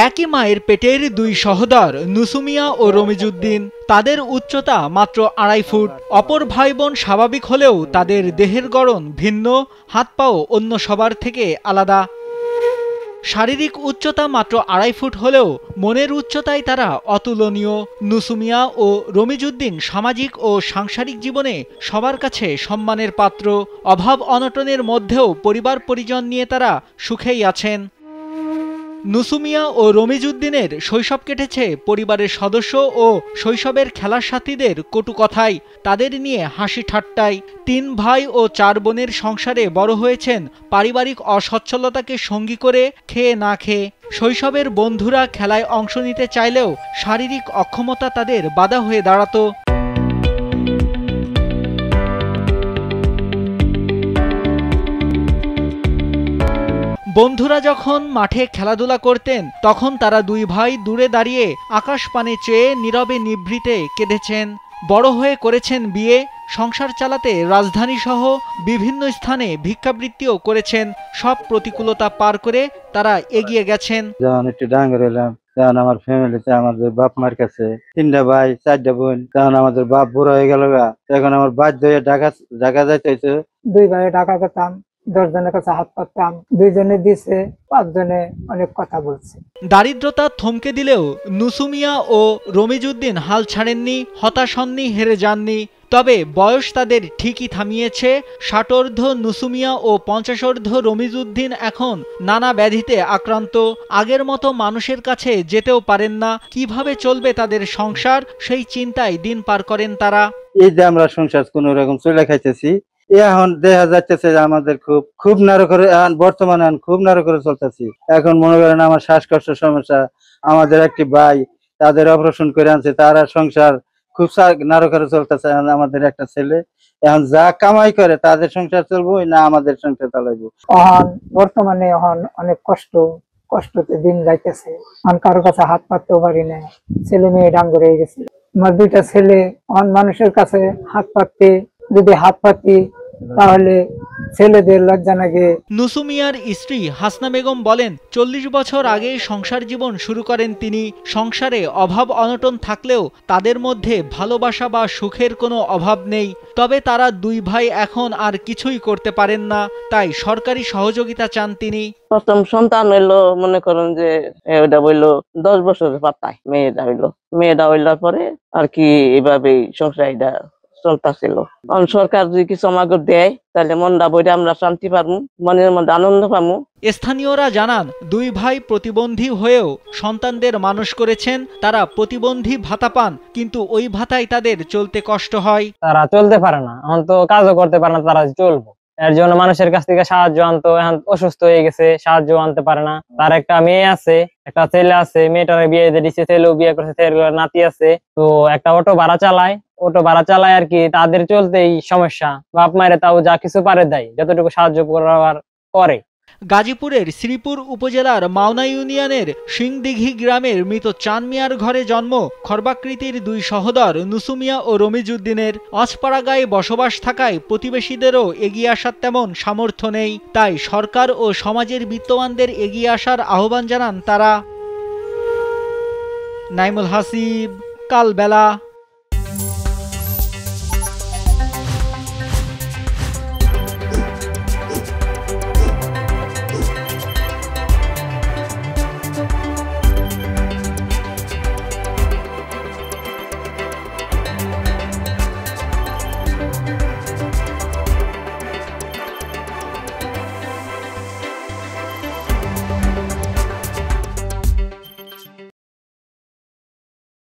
একই মায়ের পেটের দুই সহোদর নুসুমিয়া ও রমিজউদ্দিন। তাদের উচ্চতা মাত্র ২.৫ ফুট। অপর ভাই বোন স্বাভাবিক হলেও তাদের দেহের গড়ন ভিন্ন, হাত পাও অন্য সবার থেকে আলাদা। শারীরিক উচ্চতা মাত্র ২.৫ ফুট হলেও মনের উচ্চতায় তারা অতুলনীয়। নুসুমিয়া ও রমিজউদ্দিন সামাজিক ও সাংসারিক জীবনে সবার কাছে সম্মানের পাত্র। অভাব অনটনের মধ্যেও পরিবার পরিজন নিয়ে তারা সুখেই আছেন। নুসুমিয়া ও রমিজউদ্দিনের শৈশব কেটেছে পরিবারের সদস্য ও শৈশবের খেলার সাথীদের কটু কথায়, তাদের নিয়ে হাসি ঠাট্টায়। ৩ ভাই ও ৪ বোনের সংসারে বড় হয়েছেন পারিবারিক অসচ্ছলতাকে সঙ্গী করে, খেয়ে না খেয়ে। শৈশবের বন্ধুরা খেলায় অংশ নিতে চাইলেও শারীরিক অক্ষমতা তাদের বাধা হয়ে দাঁড়াতো। বন্ধুরা যখন মাঠে খেলাধুলা করতেন তখন তারা দুই ভাই দূরে দাঁড়িয়ে আকাশ পানে চেয়ে নীরবে নিভৃতে কেঁদেছেন। বড় হয়ে করেছেন বিয়ে, সংসার চালাতে রাজধানী সহ বিভিন্ন স্থানে ভিক্ষাবৃত্তিও করেছেন। সব প্রতিকূলতা পার করে তারা এগিয়ে গেছেন। যখন একটু ডাঙ্গর হলাম তখন আমার ফ্যামিলিতে আমাদের বাপ মার কাছে 3টা ভাই 4টা বোন, তখন আমাদের বাপ বুড়ো হয়ে গেল, তখন আমার বাধ্য হয়ে ঢাকা যাইতে হইতো। 2 ভাই ঢাকা করতাম, 10 জনের কাছে হাত পাততাম, 2 জনে দিছে, 5 জনে অনেক কথা বলছে। দারিদ্রতা থমকে দিলেও নুসুমিয়া ও রমিজউদ্দিন হাল ছাড়েননি, হতাশ হননি, হেরে যাননি। তবে বয়স তাদের ঠিকই থামিয়েছে। 60ঊর্ধ্ব নুসুমিয়া ও 50ঊর্ধ্ব রমিজউদ্দিন এখন নানা ব্যাধিতে আক্রান্ত। আগের মতো মানুষের কাছে যেতেও পারেন না। কিভাবে চলবে তাদের সংসার, সেই চিন্তায় দিন পার করেন তারা। এই যে আমরা সংসার কোন রকম চলে খাইতেছি, এখন দেখা যাচ্ছে যে আমাদের খুব নাড়ো করে, বর্তমানে খুব নাড়ো করে চলতেছি। এখন মনে করেন আমার শ্বাসকষ্টের সমস্যা, আমাদের একটি ভাই তাদের অপারেশন করে আনছে, তারা সংসার খুব নাড়ো করে চলতেছে। আমাদের একটা ছেলে এখন যা কামাই করে তাদের সংসার চলবো না আমাদের সংসার চালাইবো। বর্তমানে অনেক কষ্টতে দিন যাইতেছে। কারো কাছে হাত পাততেও পারি না, ছেলে মেয়ে ডাঙ্গর হয়ে গেছে। আমার 2টা ছেলে, মানুষের কাছে হাত পাততে, যদি হাত পাতি তাহলে ছেলেদের লজ্জা লাগে। নুসুমিয়ার স্ত্রী হাসনা বেগম বলেন, 40 বছর আগে সংসার জীবন শুরু করেন তিনি। সংসারে অভাব অনটন থাকলেও তাদের মধ্যে ভালোবাসা বা সুখের কোনো অভাব নেই। তবে তারা 2 ভাই এখন আর কিছুই করতে পারেন না, তাই সরকারি সহযোগিতা চান তিনি। প্রথম সন্তান হইলো, মনে করেন যে ওটা বললো 10 বছরের পাতায় মেয়েটা হইলার পরে আর কি এভাবেই সংসার এটা চলতেছিল। সরকার যদি কিছু আমাকে দেয় তাহলে মনটা বইটা আমরা শান্তি পাবো, মনের মধ্যে আনন্দ পাবো। স্থানীয়রা জানান, 2 ভাই প্রতিবন্ধী হয়েও সন্তানদের মানুষ করেছেন। তারা প্রতিবন্ধী ভাতা পান, কিন্তু ওই ভাতায় তাদের চলতে কষ্ট হয়। তারা চলতে পারে না, এখন তো কাজও করতে পারে না, তারা চলবো এর জন্য মানুষের কাছ থেকে সাহায্য আনতো। এখন অসুস্থ হয়ে গেছে, সাহায্য আনতে পারে না। তার একটা মেয়ে আছে, একটা ছেলে আছে, মেয়েটার বিয়ে দিয়ে দিচ্ছে, ছেলেও বিয়ে করছে, ছেলের নাতি আছে। তো একটা অটো ভাড়া চালায় আর কি, তাদের চলতেই সমস্যা। বাপ মায়ের তাও যা কিছু পারে দেয়, যতটুকু সাহায্য করার করে। গাজীপুরের শ্রীপুর উপজেলার মাওনা ইউনিয়নের সিংদিঘি গ্রামের মৃত চান মিয়ার ঘরে জন্ম খর্বাকৃতির 2 সহোদর নুসুমিয়া ও রমিজউদ্দিনের। অজপাড়া গায়ে বসবাস থাকায় প্রতিবেশীদেরও এগিয়ে আসার তেমন সামর্থ্য নেই। তাই সরকার ও সমাজের বিত্তবানদের এগিয়ে আসার আহ্বান জানান তারা। নাইমুল হাসিব, কালবেলা।